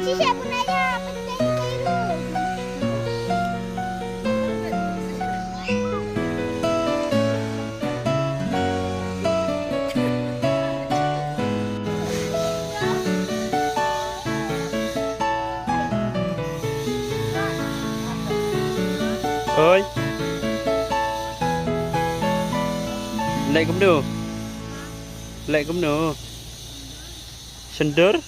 Saya pun nanya apa itu. Ơi, lại cũng được, lại cũng được, sender.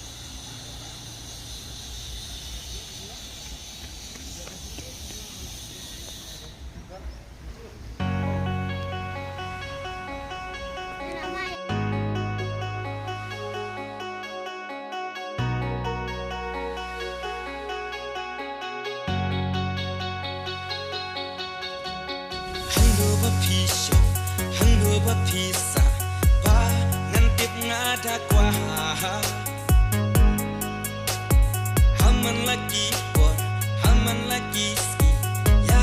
Bisa pa ngantip ngada kwa haman lagi